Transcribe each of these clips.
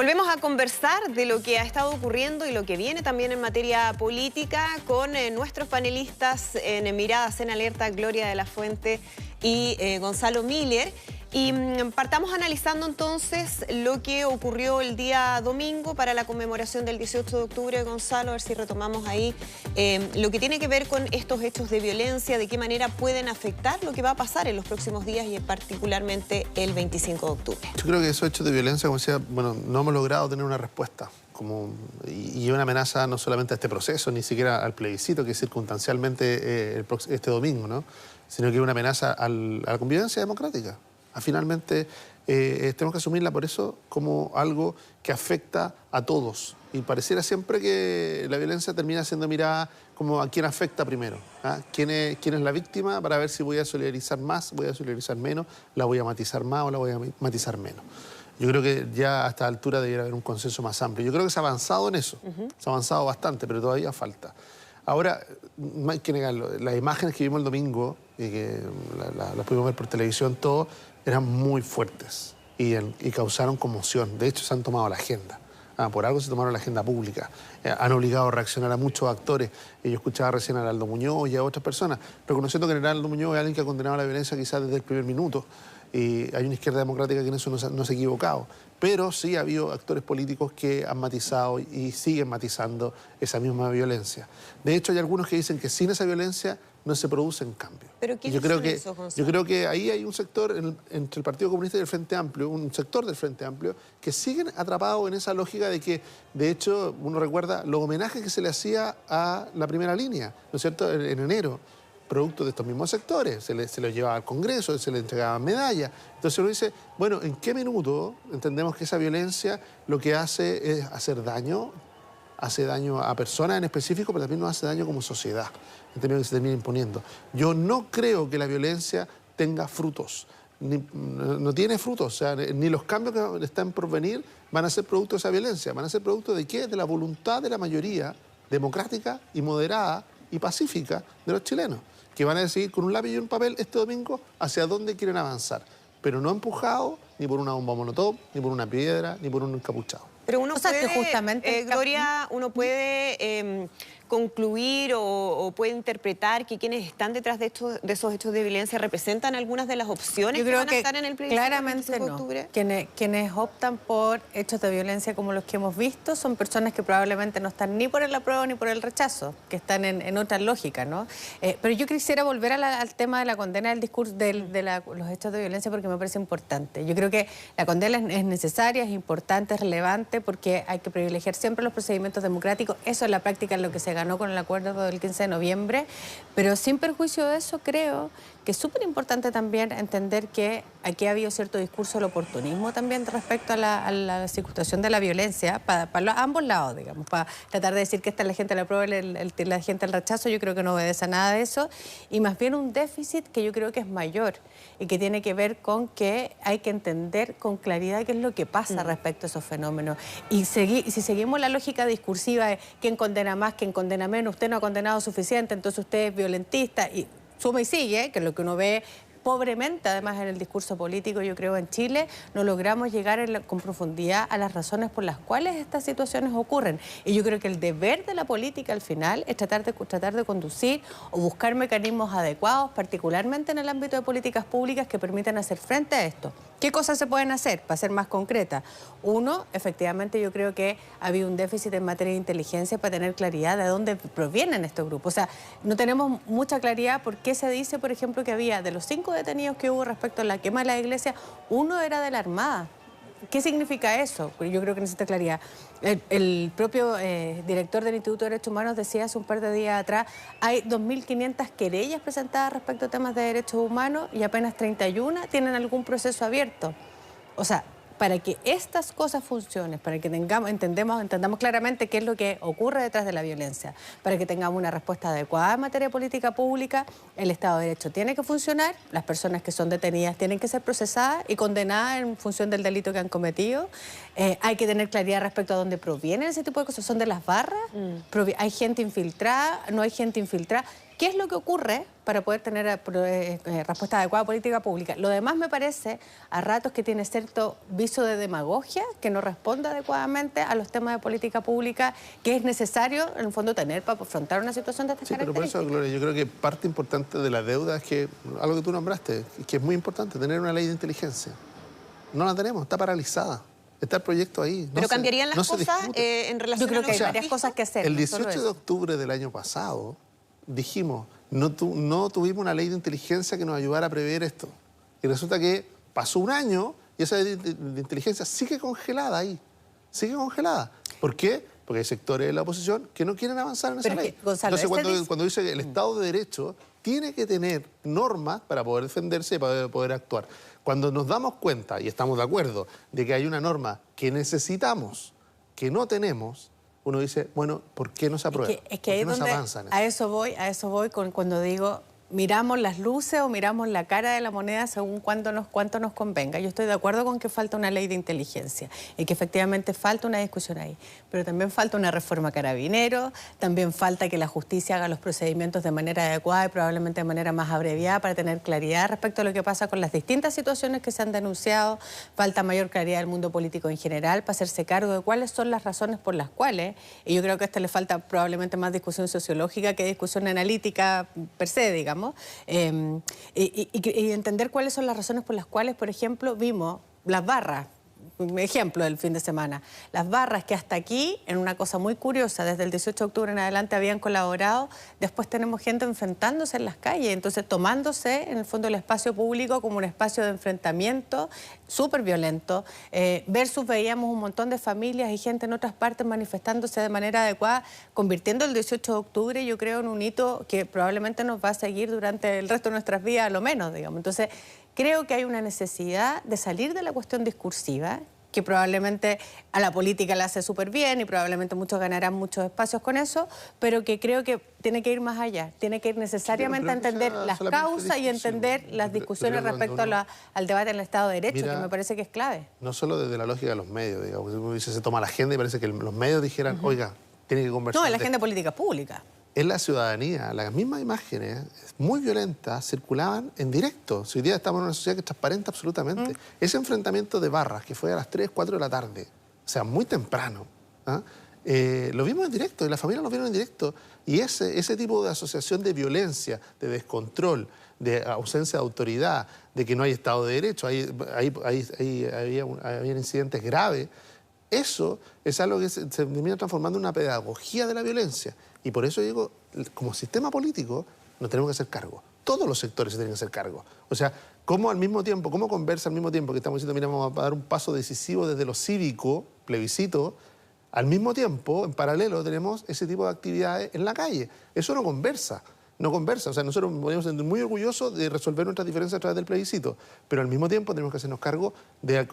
Volvemos a conversar de lo que ha estado ocurriendo y lo que viene también en materia política con nuestros panelistas en Miradas en Alerta, Gloria de la Fuente y Gonzalo Miller. Y partamos analizando entonces lo que ocurrió el día domingo para la conmemoración del 18 de octubre, Gonzalo, a ver si retomamos ahí lo que tiene que ver con estos hechos de violencia, de qué manera pueden afectar lo que va a pasar en los próximos días y particularmente el 25 de octubre. Yo creo que esos hechos de violencia, como decía, bueno, no hemos logrado tener una respuesta y una amenaza no solamente a este proceso, ni siquiera al plebiscito, que es circunstancialmente este domingo, ¿no? Sino que una amenaza a la convivencia democrática. Finalmente, tenemos que asumirla por eso como algo que afecta a todos. Y pareciera siempre que la violencia termina siendo mirada como a quién afecta primero. ¿Quién es la víctima? Para ver si voy a solidarizar más, voy a solidarizar menos, la voy a matizar más o la voy a matizar menos. Yo creo que ya a esta altura debería haber un consenso más amplio. Yo creo que se ha avanzado en eso. Se ha avanzado bastante, pero todavía falta. Ahora, no hay que negarlo, las imágenes que vimos el domingo, y que las pudimos ver por televisión, todo, eran muy fuertes y causaron conmoción. De hecho, se han tomado la agenda. Por algo se tomaron la agenda pública. Han obligado a reaccionar a muchos actores. Yo escuchaba recién a Aldo Muñoz y a otras personas, reconociendo que Aldo Muñoz es alguien que ha condenado la violencia quizás desde el primer minuto. Y hay una izquierda democrática que en eso no se ha equivocado. Pero sí ha habido actores políticos que han matizado y siguen matizando esa misma violencia. De hecho, hay algunos que dicen que sin esa violencia no se producen cambios. ¿Pero quiénes son esos, Gonzalo? Yo creo que ahí hay un sector entre el Partido Comunista y el Frente Amplio, un sector del Frente Amplio, que siguen atrapados en esa lógica de que, de hecho, uno recuerda los homenajes que se le hacía a la primera línea, ¿no es cierto?, en enero, producto de estos mismos sectores. Se los llevaba al Congreso, se les entregaban medallas. Entonces uno dice, bueno, ¿en qué minuto entendemos que esa violencia lo que hace es hacer daño? Hace daño a personas en específico, pero también nos hace daño como sociedad, en términos que se termina imponiendo. Yo no creo que la violencia tenga frutos, no tiene frutos, o sea, ni los cambios que están por venir van a ser producto de esa violencia, van a ser producto de ¿qué? De la voluntad de la mayoría democrática y moderada y pacífica de los chilenos, que van a decidir con un lápiz y un papel este domingo hacia dónde quieren avanzar, pero no empujados ni por una bomba molotov, ni por una piedra, ni por un encapuchado. Pero uno puede, que justamente Gloria, uno puede concluir o puede interpretar que quienes están detrás de esos hechos de violencia representan algunas de las opciones que van a estar en el plebiscito claramente de octubre. Quienes optan por hechos de violencia como los que hemos visto son personas que probablemente no están ni por el apruebo ni por el rechazo, que están en otra lógica, ¿no? Pero yo quisiera volver al tema de la condena del discurso de los hechos de violencia porque me parece importante. Yo creo que la condena es necesaria, es importante, es relevante porque hay que privilegiar siempre los procedimientos democráticos. Eso en la práctica es lo que se ganó con el acuerdo del 15 de noviembre, pero sin perjuicio de eso creo que es súper importante también entender que aquí ha habido cierto discurso del oportunismo también respecto a la situación de la violencia, para ambos lados, digamos, para tratar de decir que esta la gente la aprueba y la gente el rechazo. Yo creo que no obedece a nada de eso, y más bien un déficit que yo creo que es mayor y que tiene que ver con que hay que entender con claridad qué es lo que pasa respecto a esos fenómenos. Y si seguimos la lógica discursiva de quién condena más, quién condena menos, usted no ha condenado suficiente, entonces usted es violentista, y suma y sigue, que es lo que uno ve pobremente, además, en el discurso político, yo creo, en Chile, no logramos llegar con profundidad a las razones por las cuales estas situaciones ocurren. Y yo creo que el deber de la política, al final, es tratar de conducir o buscar mecanismos adecuados, particularmente en el ámbito de políticas públicas, que permitan hacer frente a esto. ¿Qué cosas se pueden hacer? Para ser más concreta. Uno, efectivamente, yo creo que ha habido un déficit en materia de inteligencia para tener claridad de dónde provienen estos grupos. O sea, no tenemos mucha claridad por qué se dice, por ejemplo, que había de los 5 detenidos que hubo respecto a la quema de la iglesia, uno era de la Armada. ¿Qué significa eso? Yo creo que necesita claridad. El propio director del Instituto de Derechos Humanos decía hace un par de días atrás, hay 2.500 querellas presentadas respecto a temas de derechos humanos y apenas 31 tienen algún proceso abierto. O sea, para que estas cosas funcionen, para que entendamos claramente qué es lo que ocurre detrás de la violencia, para que tengamos una respuesta adecuada en materia de política pública, el Estado de Derecho tiene que funcionar, las personas que son detenidas tienen que ser procesadas y condenadas en función del delito que han cometido. Hay que tener claridad respecto a dónde provienen ese tipo de cosas. ¿Son de las barras? ¿Hay gente infiltrada? ¿No hay gente infiltrada? ¿Qué es lo que ocurre para poder tener respuesta adecuada a política pública? Lo demás me parece a ratos que tiene cierto viso de demagogia, que no responde adecuadamente a los temas de política pública que es necesario, en el fondo, tener para afrontar una situación de estas características. Pero por eso, Gloria, yo creo que parte importante de la deuda es que, algo que tú nombraste, que es muy importante, tener una ley de inteligencia. No la tenemos, está paralizada. Está el proyecto ahí. Pero cambiarían las cosas en relación a... Yo creo que hay varias cosas que hacer. El 18 de octubre del año pasado dijimos, no tuvimos una ley de inteligencia que nos ayudara a prever esto. Y resulta que pasó un año y esa ley de inteligencia sigue congelada ahí. Sigue congelada. ¿Por qué? Porque hay sectores de la oposición que no quieren avanzar en esa ley. Gonzalo, entonces, cuando dice que el Estado de Derecho tiene que tener normas para poder defenderse y para poder actuar. Cuando nos damos cuenta, y estamos de acuerdo, de que hay una norma que necesitamos, que no tenemos, uno dice, bueno, ¿por qué no se aprueba? Es que ahí ¿Por qué no se avanza en eso? a eso voy cuando digo, miramos las luces o miramos la cara de la moneda según cuánto nos convenga. Yo estoy de acuerdo con que falta una ley de inteligencia y que efectivamente falta una discusión ahí. Pero también falta una reforma carabinero, también falta que la justicia haga los procedimientos de manera adecuada y probablemente de manera más abreviada para tener claridad respecto a lo que pasa con las distintas situaciones que se han denunciado. Falta mayor claridad del mundo político en general para hacerse cargo de cuáles son las razones por las cuales, y yo creo que a esto le falta probablemente más discusión sociológica que discusión analítica per se, digamos. Y entender cuáles son las razones por las cuales, por ejemplo, vimos las barras, un ejemplo del fin de semana, las barras que hasta aquí, en una cosa muy curiosa, desde el 18 de octubre en adelante habían colaborado, después tenemos gente enfrentándose en las calles, entonces tomándose en el fondo el espacio público como un espacio de enfrentamiento súper violento, versus veíamos un montón de familias y gente en otras partes manifestándose de manera adecuada, convirtiendo el 18 de octubre, yo creo, en un hito que probablemente nos va a seguir durante el resto de nuestras vidas, a lo menos, digamos. Entonces, creo que hay una necesidad de salir de la cuestión discursiva, que probablemente a la política la hace súper bien y probablemente muchos ganarán muchos espacios con eso, pero que creo que tiene que ir más allá, tiene que ir necesariamente a entender las causas y entender las discusiones respecto al debate en el Estado de Derecho, que me parece que es clave. No solo desde la lógica de los medios, digamos, uno dice, se toma la agenda y parece que los medios dijeran, oiga, tiene que conversar. No, en la agenda política pública. En la ciudadanía, las mismas imágenes muy violentas circulaban en directo. Si hoy día estamos en una sociedad que es transparente absolutamente. Ese enfrentamiento de barras, que fue a las 3, 4 de la tarde, o sea, muy temprano, lo vimos en directo y la familia lo vieron en directo. Y ese tipo de asociación de violencia, de descontrol, de ausencia de autoridad, de que no hay Estado de Derecho, había incidentes graves, eso es algo que se termina transformando en una pedagogía de la violencia. Y por eso digo, como sistema político, nos tenemos que hacer cargo. Todos los sectores se tienen que hacer cargo. O sea, ¿cómo conversa al mismo tiempo que estamos diciendo, mira, vamos a dar un paso decisivo desde lo cívico, plebiscito, al mismo tiempo, en paralelo, tenemos ese tipo de actividades en la calle? Eso no conversa. No conversa. O sea, nosotros podemos sentir muy orgullosos de resolver nuestras diferencias a través del plebiscito, pero al mismo tiempo tenemos que hacernos cargo de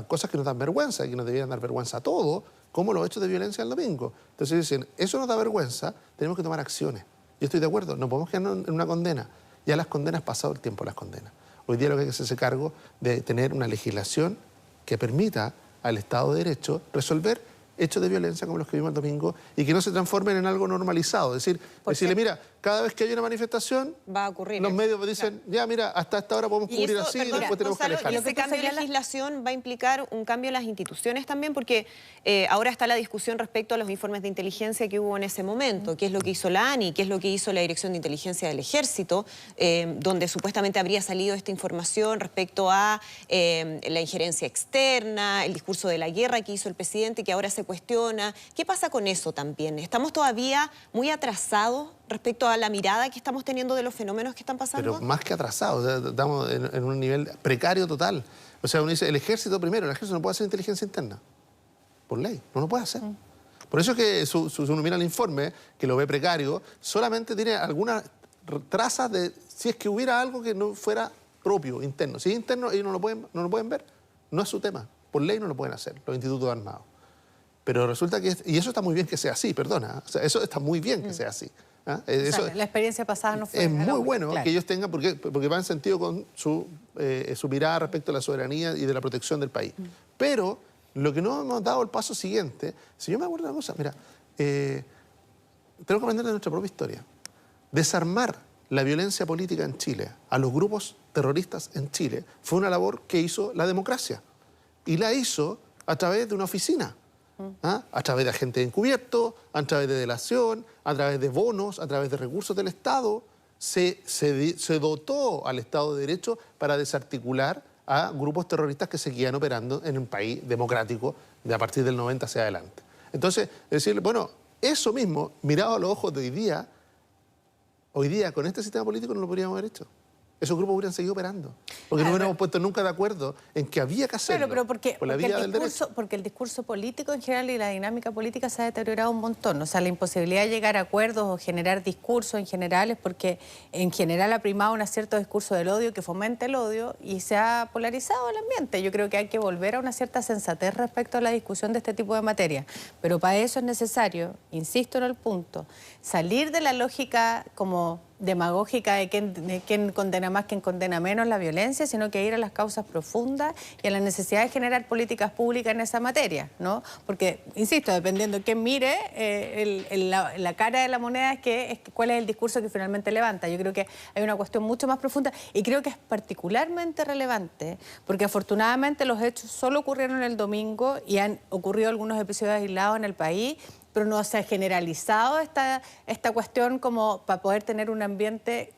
cosas que nos dan vergüenza y que nos deberían dar vergüenza a todos, como los hechos de violencia el domingo. Entonces dicen, eso nos da vergüenza, tenemos que tomar acciones. Yo estoy de acuerdo, no podemos quedarnos en una condena. Ya las condenas, pasado el tiempo las condenas. Hoy día lo que hay que hacerse cargo de tener una legislación que permita al Estado de Derecho resolver hechos de violencia como los que vimos el domingo y que no se transformen en algo normalizado. Es decir, decirle, mira, cada vez que hay una manifestación, va a ocurrir. Los medios dicen, claro, ya, mira, hasta esta hora podemos cubrir así y después tenemos que alejar. Y ese cambio de legislación va a implicar un cambio en las instituciones también, porque ahora está la discusión respecto a los informes de inteligencia que hubo en ese momento, qué es lo que hizo la ANI, qué es lo que hizo la Dirección de Inteligencia del Ejército, donde supuestamente habría salido esta información respecto a la injerencia externa, el discurso de la guerra que hizo el presidente, que ahora se cuestiona. ¿Qué pasa con eso también? ¿Estamos todavía muy atrasados respecto a la mirada que estamos teniendo de los fenómenos que están pasando? Pero más que atrasados, o sea, estamos en un nivel precario total. O sea, uno dice, el ejército primero, el ejército no puede hacer inteligencia interna. Por ley, no lo puede hacer. Por eso es que uno mira el informe, que lo ve precario, solamente tiene algunas trazas de si es que hubiera algo que no fuera propio, interno. Si es interno, ellos no lo pueden ver. No es su tema. Por ley no lo pueden hacer, los institutos armados. Pero resulta que, y eso está muy bien que sea así, perdona, o sea, eso está muy bien que sea así. Eso, la experiencia pasada no fue... Es muy bueno que ellos tengan, porque va en sentido con su mirada respecto a la soberanía y de la protección del país. Pero lo que no hemos dado el paso siguiente, si yo me acuerdo de una cosa, mira, tenemos que aprender de nuestra propia historia. desarmar la violencia política en Chile, a los grupos terroristas en Chile, fue una labor que hizo la democracia. Y la hizo a través de una oficina, a través de agentes encubiertos, a través de delación, a través de bonos, a través de recursos del Estado. Se dotó al Estado de Derecho para desarticular a grupos terroristas que seguían operando en un país democrático de a partir del 90 hacia adelante. Entonces, decirle, bueno, eso mismo, mirado a los ojos de hoy día con este sistema político no lo podríamos haber hecho. Esos grupos hubieran seguido operando. Porque no hubiéramos puesto nunca de acuerdo en que había que hacerlo. Pero por la vía del derecho. Porque el discurso político en general y la dinámica política se ha deteriorado un montón. O sea, la imposibilidad de llegar a acuerdos o generar discursos en general es porque en general ha primado un cierto discurso del odio que fomenta el odio y se ha polarizado el ambiente. Yo creo que hay que volver a una cierta sensatez respecto a la discusión de este tipo de materia. Pero para eso es necesario, insisto en el punto, salir de la lógica como demagógica de quién condena más, quién condena menos la violencia, sino que ir a las causas profundas y a la necesidad de generar políticas públicas en esa materia, ¿no? Porque, insisto, dependiendo de quién mire, la cara de la moneda es cuál es el discurso que finalmente levanta. Yo creo que hay una cuestión mucho más profunda y creo que es particularmente relevante porque afortunadamente los hechos solo ocurrieron el domingo y han ocurrido algunos episodios aislados en el país, pero no se ha generalizado esta cuestión como para poder tener un ambiente,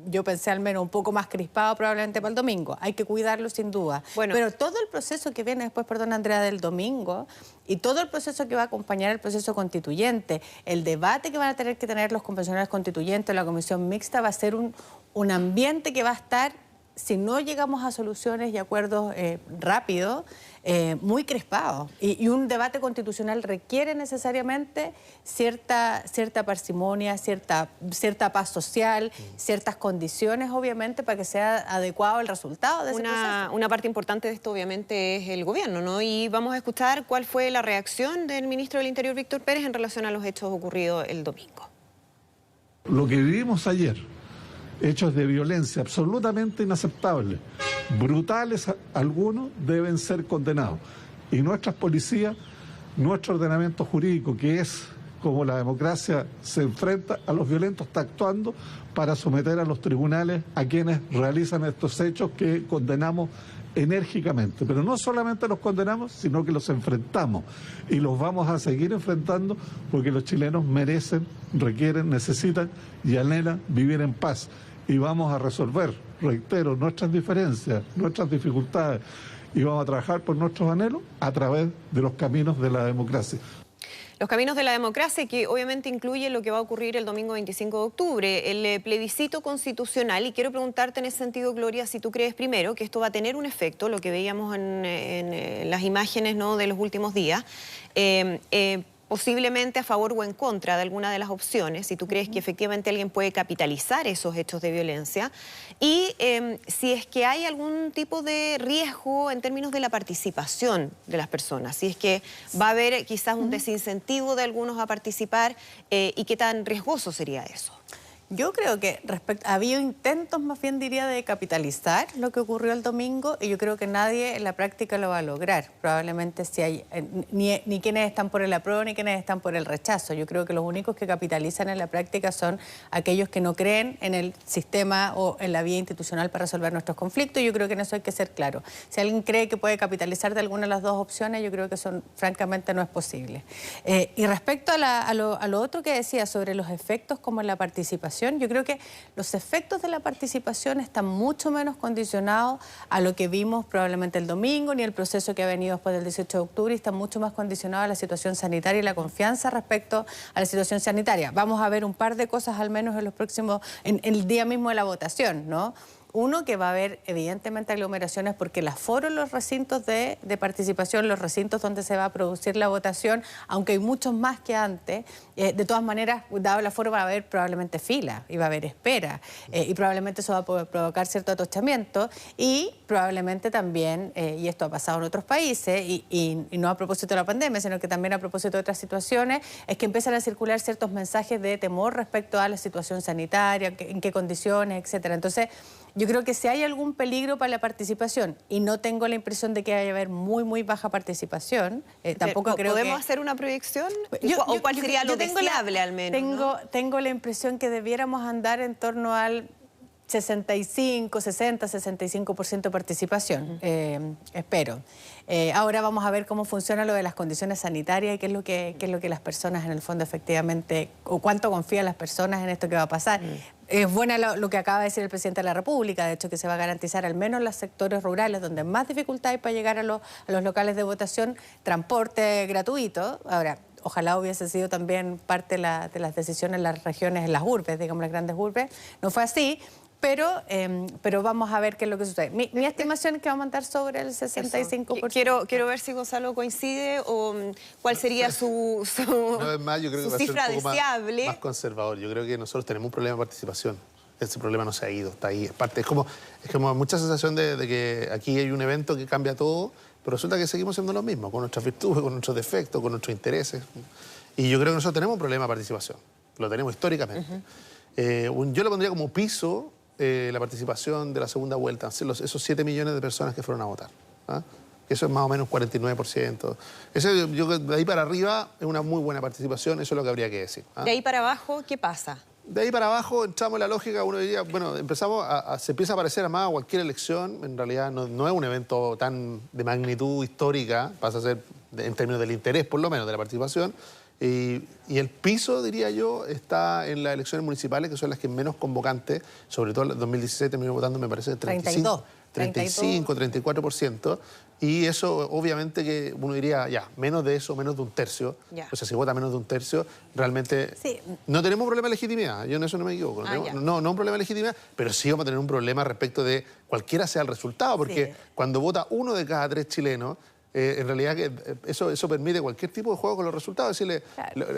yo pensé al menos un poco más crispado probablemente para el domingo. Hay que cuidarlo sin duda. Bueno, pero todo el proceso que viene después, perdón Andrea, del domingo y todo el proceso que va a acompañar el proceso constituyente, el debate que van a tener que tener los convencionales constituyentes, la comisión mixta, va a ser un ambiente que va a estar, si no llegamos a soluciones y acuerdos rápidos, muy crispado. Y un debate constitucional requiere necesariamente cierta parsimonia, cierta paz social, ciertas condiciones, obviamente, para que sea adecuado el resultado de ese proceso. Una parte importante de esto, obviamente, es el gobierno, ¿no? Y vamos a escuchar cuál fue la reacción del ministro del Interior, Víctor Pérez, en relación a los hechos ocurridos el domingo. Lo que vivimos ayer, hechos de violencia absolutamente inaceptables, brutales algunos, deben ser condenados. Y nuestras policías, nuestro ordenamiento jurídico, que es como la democracia se enfrenta a los violentos, está actuando para someter a los tribunales a quienes realizan estos hechos que condenamos enérgicamente. Pero no solamente los condenamos, sino que los enfrentamos. Y los vamos a seguir enfrentando porque los chilenos merecen, requieren, necesitan y anhelan vivir en paz. Y vamos a resolver, reitero, nuestras diferencias, nuestras dificultades, y vamos a trabajar por nuestros anhelos a través de los caminos de la democracia. Los caminos de la democracia, que obviamente incluye lo que va a ocurrir el domingo 25 de octubre, el plebiscito constitucional. Y quiero preguntarte en ese sentido, Gloria, si tú crees primero que esto va a tener un efecto, lo que veíamos en las imágenes, ¿no?, de los últimos días, posiblemente a favor o en contra de alguna de las opciones, si tú crees que efectivamente alguien puede capitalizar esos hechos de violencia, y si es que hay algún tipo de riesgo en términos de la participación de las personas, si es que va a haber quizás un desincentivo de algunos a participar, y qué tan riesgoso sería eso. Yo creo que ha habido intentos, más bien diría, de capitalizar lo que ocurrió el domingo, y yo creo que nadie en la práctica lo va a lograr. Probablemente si hay ni quienes están por el apruebo ni quienes están por el rechazo. Yo creo que los únicos que capitalizan en la práctica son aquellos que no creen en el sistema o en la vía institucional para resolver nuestros conflictos, y yo creo que en eso hay que ser claro. Si alguien cree que puede capitalizar de alguna de las dos opciones, yo creo que eso francamente no es posible. Y respecto a lo otro que decía sobre los efectos como en la participación, yo creo que los efectos de la participación están mucho menos condicionados a lo que vimos probablemente el domingo, ni el proceso que ha venido después del 18 de octubre, y están mucho más condicionados a la situación sanitaria y la confianza respecto a la situación sanitaria. Vamos a ver un par de cosas al menos en los próximos, en el día mismo de la votación, ¿no? Uno, que va a haber evidentemente aglomeraciones porque el aforo en los recintos de participación, los recintos donde se va a producir la votación, aunque hay muchos más que antes, de todas maneras, dado el aforo va a haber probablemente fila y va a haber espera, y probablemente eso va a poder provocar cierto atochamiento, y probablemente también, y esto ha pasado en otros países, y no a propósito de la pandemia, sino que también a propósito de otras situaciones, es que empiezan a circular ciertos mensajes de temor respecto a la situación sanitaria, en qué condiciones, etcétera. Entonces, Yo creo que si hay algún peligro para la participación, y no tengo la impresión de que vaya a haber muy baja participación, tampoco creo ¿Podemos que... hacer una proyección? ¿O cuál sería lo deseable al menos? Tengo la impresión que debiéramos andar en torno al 65% de participación, espero. Ahora vamos a ver cómo funciona lo de las condiciones sanitarias y qué es lo que las personas en el fondo efectivamente, o cuánto confían las personas en esto que va a pasar. Es buena lo que acaba de decir el presidente de la República, de hecho que se va a garantizar al menos en los sectores rurales donde más dificultad hay para llegar a los locales de votación, transporte gratuito. Ahora, ojalá hubiese sido también parte de las decisiones en las regiones, en las urbes, digamos las grandes urbes. No fue así. Pero vamos a ver qué es lo que sucede. Mi estimación es que vamos a andar sobre el 65%. Quiero ver si Gonzalo coincide o cuál sería su No, es más, yo creo que va a ser cifra un poco deseable. más conservador. Yo creo que nosotros tenemos un problema de participación. Ese problema no se ha ido, está ahí. Es como mucha sensación de que aquí hay un evento que cambia todo, pero resulta que seguimos siendo los mismos, con nuestras virtudes, con nuestros defectos, con nuestros intereses. Y yo creo que nosotros tenemos un problema de participación. Lo tenemos históricamente. Yo lo pondría como piso la participación de la segunda vuelta, esos 7 millones de personas que fueron a votar. Eso es más o menos 49%. De ahí para arriba es una muy buena participación, eso es lo que habría que decir. De ahí para abajo, ¿qué pasa? De ahí para abajo entramos en la lógica, uno diría, bueno, se empieza a parecer más a cualquier elección, en realidad no es un evento tan de magnitud histórica, pasa a ser en términos del interés por lo menos de la participación, y el piso, diría yo, está en las elecciones municipales, que son las que menos convocantes, sobre todo en el 2016 terminó votando, me parece, 34%. Y eso, obviamente, que uno diría, ya, menos de eso, menos de un tercio. Ya. O sea, si vota menos de un tercio, realmente sí. No tenemos un problema de legitimidad. Yo en eso no me equivoco. No un problema de legitimidad, pero sí vamos a tener un problema respecto de cualquiera sea el resultado, porque cuando vota 1 de cada 3 chilenos, en realidad eso permite cualquier tipo de juego con los resultados. Decirle,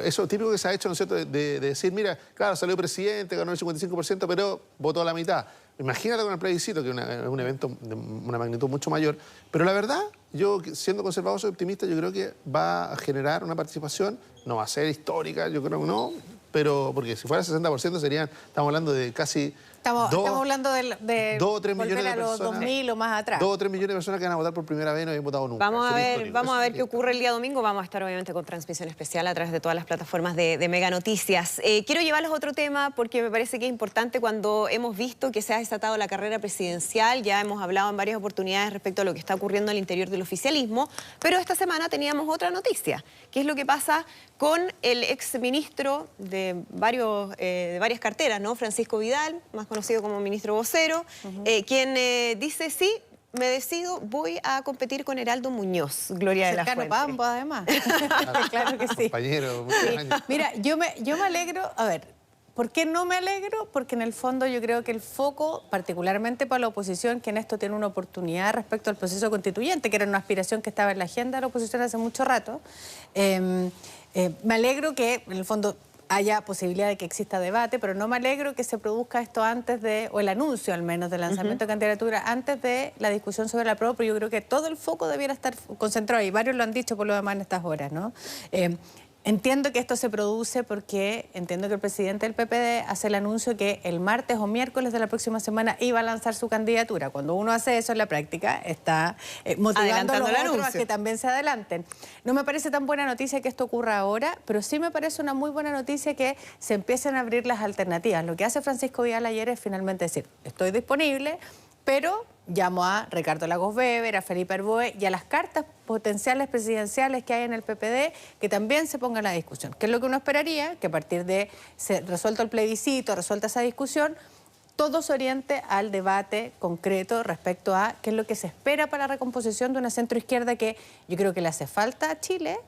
eso típico que se ha hecho, ¿no es cierto?, de decir, mira, claro, salió presidente, ganó el 55%, pero votó a la mitad. Imagínate con el plebiscito, que es un evento de una magnitud mucho mayor. Pero la verdad, yo, siendo conservador, soy optimista, yo creo que va a generar una participación, no va a ser histórica, yo creo que no, pero porque si fuera 60% estamos hablando de casi... Estamos hablando de 2 o 3 millones de a los personas, 2000 o más atrás. 2 o 3 millones de personas que van a votar por primera vez y no habían votado nunca. Vamos a ver qué ocurre el día domingo. Vamos a estar obviamente con transmisión especial a través de todas las plataformas de Mega Noticias. Quiero llevarlos a otro tema porque me parece que es importante cuando hemos visto que se ha desatado la carrera presidencial. Ya hemos hablado en varias oportunidades respecto a lo que está ocurriendo al interior del oficialismo, pero esta semana teníamos otra noticia, que es lo que pasa con el exministro de varias carteras, ¿no? Francisco Vidal, más conocido como ministro vocero, quien dice, sí, me decido, voy a competir con Heraldo Muñoz, Gloria de la Fuente. Pampo, además. Claro que sí. Compañero, Mira, yo me alegro, a ver, ¿por qué no me alegro? Porque en el fondo yo creo que el foco, particularmente para la oposición, que en esto tiene una oportunidad respecto al proceso constituyente, que era una aspiración que estaba en la agenda de la oposición hace mucho rato, me alegro que en el fondo haya posibilidad de que exista debate, pero no me alegro que se produzca esto antes de, o el anuncio al menos del lanzamiento de candidatura, antes de la discusión sobre la prueba, pero yo creo que todo el foco debiera estar concentrado, y varios lo han dicho por lo demás en estas horas, ¿no? Entiendo que esto se produce porque entiendo que el presidente del PPD hace el anuncio que el martes o miércoles de la próxima semana iba a lanzar su candidatura. Cuando uno hace eso en la práctica, está motivando a los otros a que también se adelanten. No me parece tan buena noticia que esto ocurra ahora, pero sí me parece una muy buena noticia que se empiecen a abrir las alternativas. Lo que hace Francisco Vidal ayer es finalmente decir, estoy disponible, pero llamo a Ricardo Lagos Weber, a Felipe Arboe y a las cartas potenciales presidenciales que hay en el PPD que también se pongan a la discusión. ¿Qué es lo que uno esperaría? Que a partir de resuelto el plebiscito, resuelta esa discusión, todo se oriente al debate concreto respecto a qué es lo que se espera para la recomposición de una centroizquierda que yo creo que le hace falta a Chile,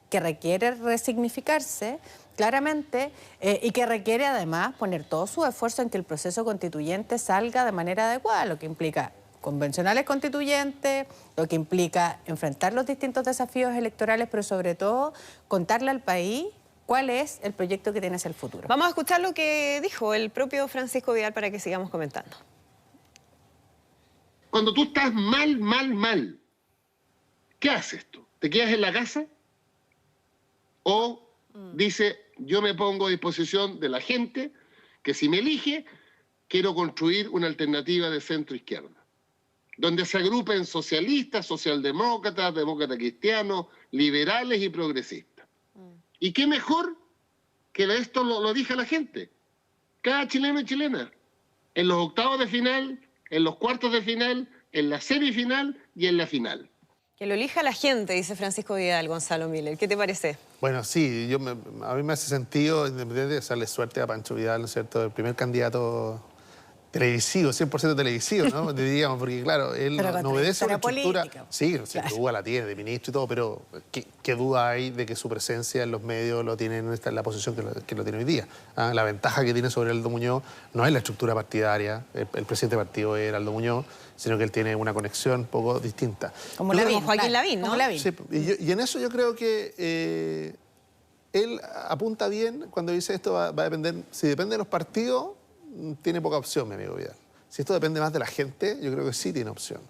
que requiere resignificarse claramente y que requiere además poner todo su esfuerzo en que el proceso constituyente salga de manera adecuada, lo que implica convencionales constituyentes, lo que implica enfrentar los distintos desafíos electorales, pero sobre todo contarle al país cuál es el proyecto que tiene hacia el futuro. Vamos a escuchar lo que dijo el propio Francisco Vidal para que sigamos comentando. Cuando tú estás mal, ¿qué haces tú? ¿Te quedas en la casa? ¿O dice, yo me pongo a disposición de la gente que si me elige, quiero construir una alternativa de centro-izquierda, donde se agrupen socialistas, socialdemócratas, demócratas cristianos, liberales y progresistas. ¿Y qué mejor que esto lo dije a la gente? Cada chileno y chilena, en los octavos de final, en los cuartos de final, en la semifinal y en la final. Que lo elija la gente, dice Francisco Vidal, Gonzalo Miller. ¿Qué te parece? Bueno, sí, a mí me hace sentido, independiente de hacerle suerte a Pancho Vidal, ¿no es cierto?, el primer candidato televisivo, 100% televisivo, ¿no? Diríamos, porque claro, él no obedece a una estructura... Política. Sí, sin Claro. duda la tiene, de ministro y todo, pero ¿qué duda hay de que su presencia en los medios lo tiene en la posición que lo tiene hoy día? ¿Ah? La ventaja que tiene sobre Aldo Muñoz no es la estructura partidaria, el presidente del partido es Aldo Muñoz, sino que él tiene una conexión un poco distinta. Como Pero Lavín, como Joaquín Lavín, ¿no? Como Lavín. Sí, y en eso yo creo que él apunta bien cuando dice esto va a depender, si depende de los partidos, tiene poca opción, mi amigo Vidal. Si esto depende más de la gente, yo creo que sí tiene opción.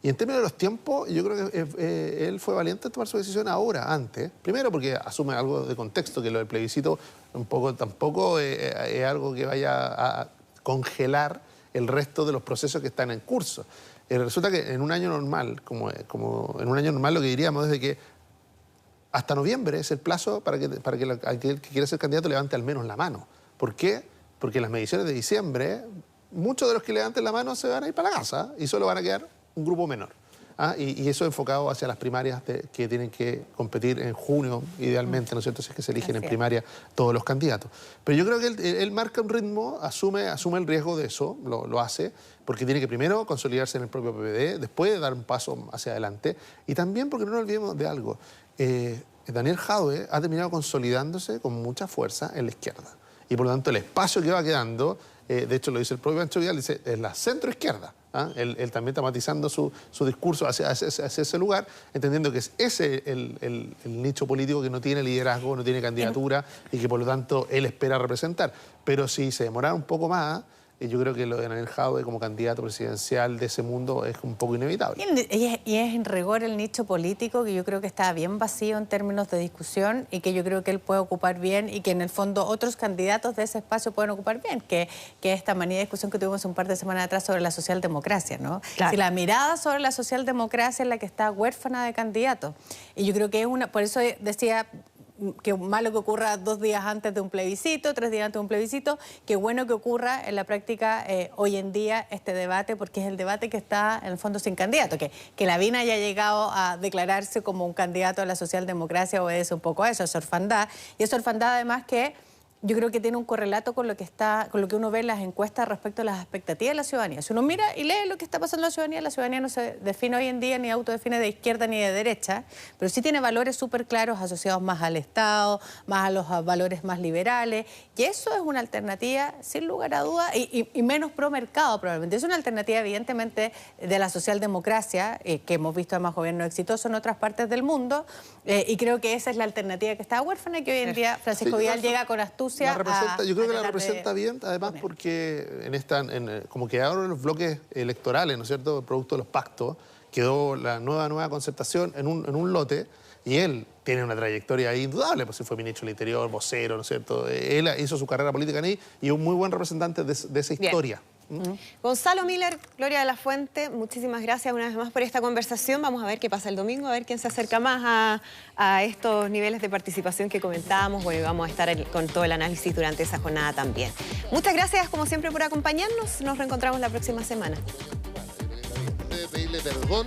Y en términos de los tiempos, yo creo que él fue valiente en tomar su decisión ahora, antes. Primero porque asume algo de contexto, que lo del plebiscito tampoco es algo que vaya a congelar el resto de los procesos que están en curso. Resulta que en un año normal, como en un año normal, lo que diríamos es de que hasta noviembre es el plazo para que aquel que quiera ser candidato levante al menos la mano. ¿Por qué? Porque en las mediciones de diciembre, muchos de los que levanten la mano se van a ir para la casa y solo van a quedar un grupo menor. ¿Ah? Y eso enfocado hacia las primarias que tienen que competir en junio, idealmente, ¿no es cierto? Si es que se eligen en primaria todos los candidatos. Pero yo creo que él marca un ritmo, asume el riesgo de eso, lo hace, porque tiene que primero consolidarse en el propio PPD, después dar un paso hacia adelante, y también porque no nos olvidemos de algo. Daniel Jadwe ha terminado consolidándose con mucha fuerza en la izquierda. Y por lo tanto el espacio que va quedando, de hecho lo dice el propio Pancho Vidal, dice, es la centroizquierda. ¿Ah? Él también está matizando su discurso hacia ese lugar, entendiendo que es ese el nicho político que no tiene liderazgo, no tiene candidatura y que por lo tanto él espera representar. Pero si se demorara un poco más, yo creo que lo de Daniel Jadwe como candidato presidencial de ese mundo es un poco inevitable. Y es en rigor el nicho político que yo creo que está bien vacío en términos de discusión y que yo creo que él puede ocupar bien y que en el fondo otros candidatos de ese espacio pueden ocupar bien, que esta manía de discusión que tuvimos un par de semanas atrás sobre la socialdemocracia, ¿no? Claro. Si la mirada sobre la socialdemocracia es la que está huérfana de candidatos. Y yo creo que es una, por eso decía que malo que ocurra 2 días antes de un plebiscito, 3 días antes de un plebiscito, qué bueno que ocurra en la práctica hoy en día este debate, porque es el debate que está en el fondo sin candidato, que Lavín haya llegado a declararse como un candidato a la socialdemocracia obedece un poco a eso, es orfandad, y es orfandad además que yo creo que tiene un correlato con lo que uno ve en las encuestas respecto a las expectativas de la ciudadanía. Si uno mira y lee lo que está pasando en la ciudadanía no se define hoy en día ni autodefine de izquierda ni de derecha, pero sí tiene valores súper claros asociados más al Estado, más a los valores más liberales, y eso es una alternativa, sin lugar a duda, y menos pro mercado probablemente. Es una alternativa evidentemente de la socialdemocracia, que hemos visto además gobiernos exitosos en otras partes del mundo, y creo que esa es la alternativa que está huérfana y que hoy en día Francisco Vidal llega con astucia. Yo creo que la representa bien, además porque como quedaron los bloques electorales, ¿no es cierto?, producto de los pactos, quedó la nueva concertación en un lote, y él tiene una trayectoria ahí indudable, pues fue ministro del Interior, vocero, ¿no es cierto? Él hizo su carrera política ahí y es un muy buen representante de esa historia. Gonzalo Miller, Gloria de la Fuente, muchísimas gracias una vez más por esta conversación. Vamos a ver qué pasa el domingo, a ver quién se acerca más a estos niveles de participación que comentábamos. Bueno, y vamos a estar con todo el análisis durante esa jornada también. Muchas gracias, como siempre, por acompañarnos. Nos reencontramos la próxima semana. Debe pedirle perdón